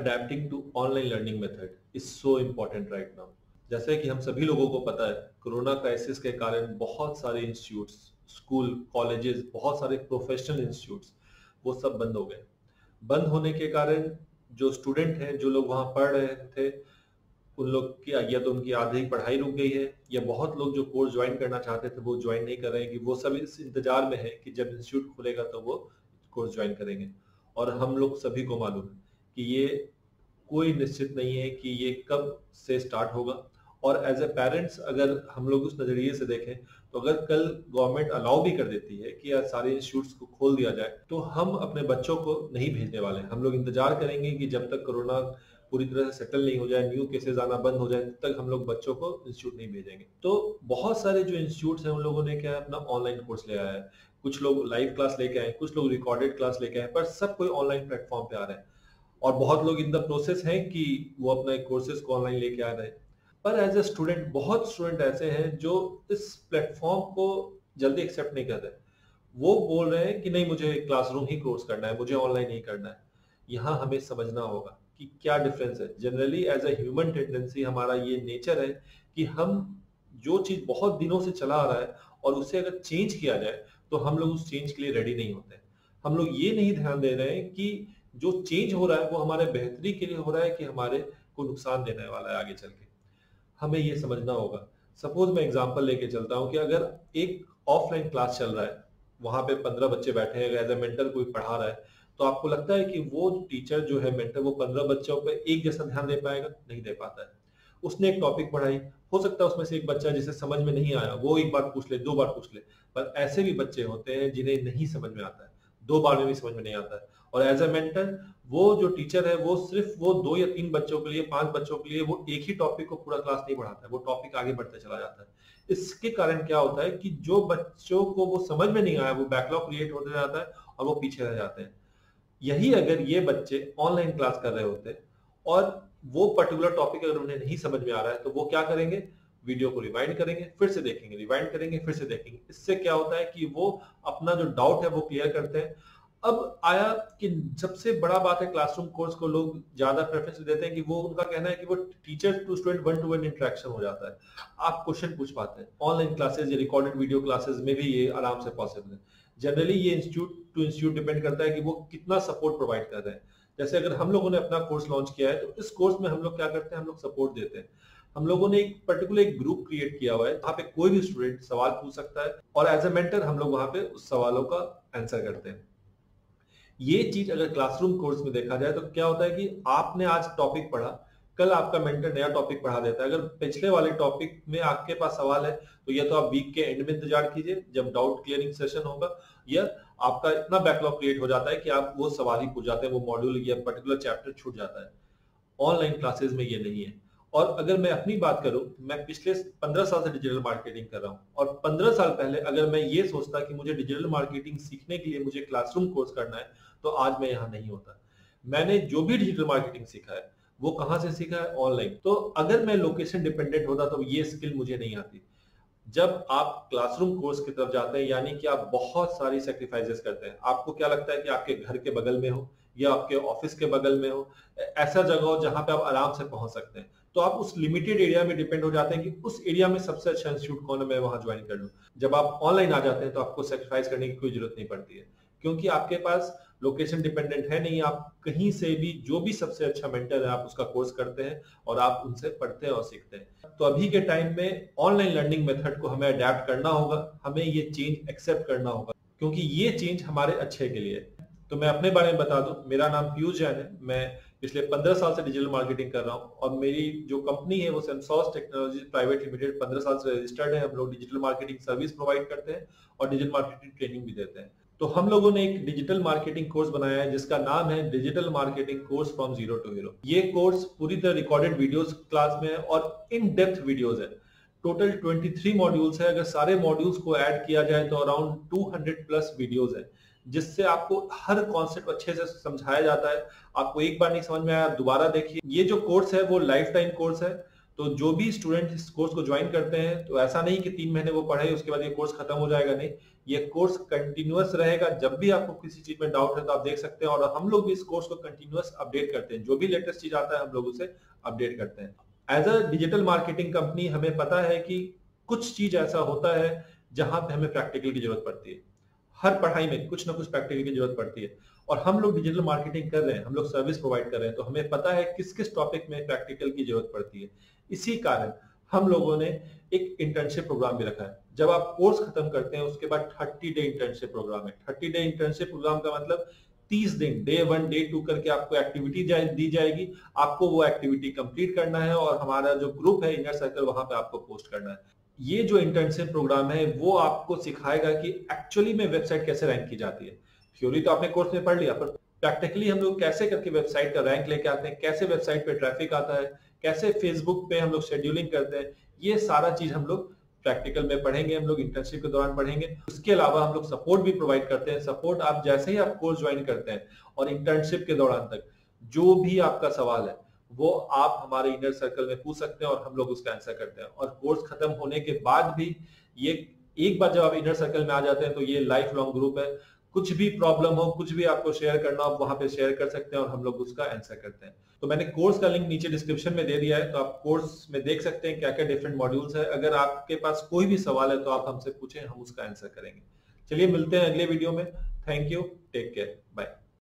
adapting to online learning method is so important right now. जैसे कि हम सभी लोगों को पता है, कोरोना क्राइसिस के कारण बहुत सारे इंस्टीट्यूट्स, स्कूल, कॉलेजेस, बहुत सारे प्रोफेशनल इंस्टीट्यूट्स वो सब बंद हो गए। बंद होने के कारण जो स्टूडेंट हैं, जो लोग वहाँ पढ़ रहे थे, उन लोग की या तो उनकी आधी पढ़ाई रुक गई है, या बहुत लोग जो कोर्स ज्वाइन करना चाहते थे वो ज्वाइन नहीं कर रहे हैं, कि वो सब इस इंतजार में है कि जब इंस्टीट्यूट खुलेगा तो वो कोर्स ज्वाइन करेंगे। और हम लोग सभी को मालूम है कि ये कोई निश्चित नहीं है कि ये कब से स्टार्ट होगा। और एज ए पेरेंट्स अगर हम लोग उस नजरिए से देखें, तो अगर कल गवर्नमेंट अलाउ भी कर देती है कि यार सारे इंस्टीट्यूट्स को खोल दिया जाए, तो हम अपने बच्चों को नहीं भेजने वाले हैं। हम लोग इंतजार करेंगे कि जब तक कोरोना पूरी तरह से सेटल नहीं हो जाए, न्यू केसेस आना बंद हो जाए, तब तक हम लोग बच्चों को इंस्टीट्यूट नहीं भेजेंगे। तो बहुत सारे जो इंस्टीट्यूट्स हैं उन लोगों ने क्या है, अपना ऑनलाइन कोर्स ले आया है। कुछ लोग लाइव क्लास लेके आए, कुछ लोग रिकॉर्डेड क्लास लेके आए, पर सब कोई ऑनलाइन प्लेटफॉर्म पे आ रहे हैं। और बहुत लोग इन द प्रोसेस हैं कि वो अपने कोर्सेज को ऑनलाइन लेके आ रहे हैं। पर एज ए स्टूडेंट, बहुत स्टूडेंट ऐसे हैं जो इस प्लेटफॉर्म को जल्दी एक्सेप्ट नहीं कर रहे। वो बोल रहे हैं कि नहीं, मुझे क्लासरूम ही कोर्स करना है, मुझे ऑनलाइन नहीं करना है। यहाँ हमें समझना होगा कि क्या डिफरेंस है। Generally as a human tendency हमारा ये नेचर है कि हम जो चीज बहुत दिनों से चला आ रहा है और उसे अगर चेंज किया जाए तो हम लोग उस चेंज के लिए रेडी नहीं होते। हम लोग ये नहीं ध्यान दे रहे हैं कि जो चेंज हो रहा है वो हमारे बेहतरी के लिए हो रहा है कि हमारे को नुकसान देने वाला है आगे चल के। हमें ये समझना होगा। सपोज मैं एग्जांपल लेके चलता हूँ कि अगर एक ऑफलाइन क्लास चल रहा है, वहां पे 15 बच्चे बैठे हैं, एज ए मेंटर कोई पढ़ा रहा है, तो आपको लगता है कि वो टीचर जो है, मेंटर, वो 15 बच्चों पे एक जैसा ध्यान दे पाएगा? नहीं दे पाता है। उसने एक टॉपिक पढ़ाई, हो सकता है उसमें से एक बच्चा जिसे समझ में नहीं आया वो एक बार पूछ ले, 2 बार पूछ ले, पर ऐसे भी बच्चे होते हैं जिन्हें नहीं समझ में आता है, 2 बार में भी समझ में नहीं आता है। और एज ए मेंटर वो जो टीचर है वो सिर्फ वो 2 या 3 बच्चों के लिए, 5 बच्चों के लिए वो एक ही टॉपिक को पूरा क्लास नहीं पढ़ाता है, वो टॉपिक आगे बढ़ते चला जाता है। इसके कारण क्या होता है कि जो बच्चों को वो समझ में नहीं आया, वो बैकलॉग क्रिएट होते जाता है और वो पीछे रह जाते हैं। यही अगर ये बच्चे ऑनलाइन क्लास कर रहे होते और वो पर्टिकुलर टॉपिक अगर उन्हें नहीं समझ में आ रहा है, तो वो क्या करेंगे? वीडियो को रिवाइंड करेंगे, फिर से देखेंगे, रिवाइंड करेंगे, फिर से देखेंगे। इससे क्या होता है कि वो अपना जो डाउट है वो क्लियर करते हैं। अब आया कि सबसे बड़ा बात है, क्लासरूम कोर्स को लोग ज्यादा प्रेफरेंस देते हैं कि वो, उनका कहना है कि वो teacher to student 1-to-1 interaction हो जाता है, आप क्वेश्चन पूछ पाते हैं। ऑनलाइन क्लासेस या रिकॉर्डेड वीडियो क्लासेस में भी ये आराम से पॉसिबल है। जनरली ये इंस्टीट्यूट टू इंस्टीट्यूट डिपेंड करता है कि वो कितना सपोर्ट प्रोवाइड कर रहे हैं। जैसे अगर हम लोगों ने अपना कोर्स लॉन्च किया है, तो इस कोर्स में हम लोग क्या करते हैं, हम लोग सपोर्ट देते हैं। हम लोगों ने एक पर्टिकुलर एक ग्रुप क्रिएट किया हुआ है, वहां पे कोई भी स्टूडेंट सवाल पूछ सकता है और एज ए मेंटर हम लोग वहां पे उस सवालों का आंसर करते हैं। ये चीज अगर क्लासरूम कोर्स में देखा जाए तो क्या होता है कि आपने आज टॉपिक पढ़ा, कल आपका मेंटर नया टॉपिक पढ़ा देता है। अगर पिछले वाले टॉपिक में आपके पास सवाल है, तो या तो आप वीक के एंड में इंतजार कीजिए जब डाउट क्लियरिंग सेशन होगा, या आपका इतना बैकलॉग क्रिएट हो जाता है कि आप वो सवाल ही पूछ जाते हैं, वो मॉड्यूल या पर्टिकुलर चैप्टर छूट जाता है। ऑनलाइन क्लासेस में ये नहीं है। और अगर मैं अपनी बात करूं, मैं पिछले 15 साल से डिजिटल मार्केटिंग कर रहा हूं, और 15 साल पहले अगर मैं ये सोचता कि मुझे डिजिटल मार्केटिंग सीखने के लिए मुझे क्लासरूम कोर्स करना है, तो आज मैं यहाँ नहीं होता। मैंने जो भी डिजिटल मार्केटिंग सीखा है वो कहाँ से सीखा है? ऑनलाइन। तो अगर मैं लोकेशन डिपेंडेंट होता तो ये स्किल मुझे नहीं आती। जब आप क्लासरूम कोर्स की तरफ जाते हैं, यानी कि आप बहुत सारी सेक्रीफाइसेस करते हैं। आपको क्या लगता है कि आपके घर के बगल में हो या आपके ऑफिस के बगल में हो, ऐसा जगह हो जहां पे आप आराम से पहुंच सकते हैं, तो आप उस लिमिटेड एरिया में डिपेंड हो जाते हैं कि उस एरिया में सबसे अच्छा इंस्टीट्यूट कौन है, मैं वहां ज्वाइन कर लूं। जब आप ऑनलाइन आ जाते हैं तो आपको सेक्रीफाइस करने की कोई जरूरत नहीं पड़ती है, क्योंकि आपके पास लोकेशन डिपेंडेंट है नहीं। आप कहीं से भी जो भी सबसे अच्छा मेंटर है आप उसका कोर्स करते हैं और आप उनसे पढ़ते हैं और सीखते हैं। तो अभी के टाइम में ऑनलाइन लर्निंग मेथड को हमें अडेप्ट करना होगा, हमें ये चेंज एक्सेप्ट करना होगा, क्योंकि ये चेंज हमारे अच्छे के लिए है। तो मैं अपने बारे में बता दूं, मेरा नाम पीयूष जैन है। मैं पिछले 15 साल से डिजिटल मार्केटिंग कर रहा हूं और मेरी जो कंपनी है वो सेंसॉस टेक्नोलॉजी प्राइवेट लिमिटेड 15 साल से रजिस्टर्ड है। हम लोग डिजिटल मार्केटिंग सर्विस प्रोवाइड करते हैं और डिजिटल मार्केटिंग ट्रेनिंग भी देते हैं। तो हम लोगों ने एक डिजिटल मार्केटिंग कोर्स बनाया है जिसका नाम है digital marketing course from zero to hero. ये कोर्स पूरी तरह रिकॉर्डेड वीडियोस क्लास में है और इन डेप्थ वीडियोस है। टोटल 23 मॉड्यूल्स है। अगर सारे मॉड्यूल्स को ऐड किया जाए तो अराउंड 200 प्लस वीडियोस है, जिससे आपको हर कॉन्सेप्ट अच्छे से समझाया जाता है। आपको एक बार नहीं समझ में आया, दोबारा देखिए। ये जो कोर्स है वो लाइफ टाइम कोर्स है। तो जो भी स्टूडेंट इस कोर्स को ज्वाइन करते हैं, तो ऐसा नहीं कि 3 महीने वो पढ़े उसके बाद ये कोर्स खत्म हो जाएगा, नहीं, ये कोर्स कंटिन्यूअस रहेगा। जब भी आपको किसी चीज में डाउट है तो आप देख सकते हैं, और हम लोग भी इस कोर्स को कंटिन्यूअस अपडेट करते हैं। जो भी लेटेस्ट चीज आता है हम लोग उसे अपडेट करते हैं। As a digital marketing company हमें पता है कि कुछ चीज ऐसा होता है जहां पे हमें प्रैक्टिकल की जरूरत पड़ती है। हर पढ़ाई में कुछ ना कुछ प्रैक्टिकल की जरूरत पड़ती है, और हम लोग डिजिटल मार्केटिंग कर रहे हैं, हम लोग सर्विस प्रोवाइड कर रहे हैं, तो हमें पता है किस किस टॉपिक में प्रैक्टिकल की जरूरत पड़ती है। इसी कारण हम लोगों ने एक इंटर्नशिप प्रोग्राम भी रखा है। जब आप कोर्स खत्म करते हैं उसके बाद 30 डे इंटर्नशिप प्रोग्राम है। 30 डे इंटर्नशिप प्रोग्राम का मतलब 30 दिन, डे 1 डे 2 करके आपको एक्टिविटी दी जाएगी। आपको वो एक्टिविटी कंप्लीट करना है, और हमारा जो ग्रुप है इनर सर्कल, वहां पे आपको पोस्ट करना है। ये जो इंटर्नशिप प्रोग्राम है वो आपको सिखाएगा कि एक्चुअली में वेबसाइट कैसे रैंक की जाती है। थ्योरी तो आपने कोर्स में पढ़ लिया, पर प्रैक्टिकली हम लोग कैसे करके वेबसाइट का रैंक लेके आते हैं, कैसे वेबसाइट पे ट्रैफिक आता है, कैसे फेसबुक पे हम लोग शेड्यूलिंग करते हैं, ये सारा चीज हम लोग प्रैक्टिकल में पढ़ेंगे, हम लोग इंटर्नशिप के दौरान पढ़ेंगे। उसके अलावा हम लोग सपोर्ट भी प्रोवाइड करते हैं। सपोर्ट आप जैसे ही आप कोर्स ज्वाइन करते हैं और इंटर्नशिप के दौरान तक जो भी आपका सवाल है वो आप हमारे इनर सर्कल में पूछ सकते हैं, और हम लोग उसका आंसर करते हैं। और कोर्स खत्म होने के बाद भी ये, एक बार जब आप इनर सर्कल में आ जाते हैं तो ये लाइफ लॉन्ग ग्रुप है। कुछ भी प्रॉब्लम हो, कुछ भी आपको शेयर करना हो, आप वहां पे शेयर कर सकते हैं और हम लोग उसका आंसर करते हैं। तो मैंने कोर्स का लिंक नीचे डिस्क्रिप्शन में दे दिया है, तो आप कोर्स में देख सकते हैं क्या क्या डिफरेंट मॉड्यूल्स है। अगर आपके पास कोई भी सवाल है तो आप हमसे पूछें, हम उसका आंसर करेंगे। चलिए मिलते हैं अगले वीडियो में। Thank you, take care, bye.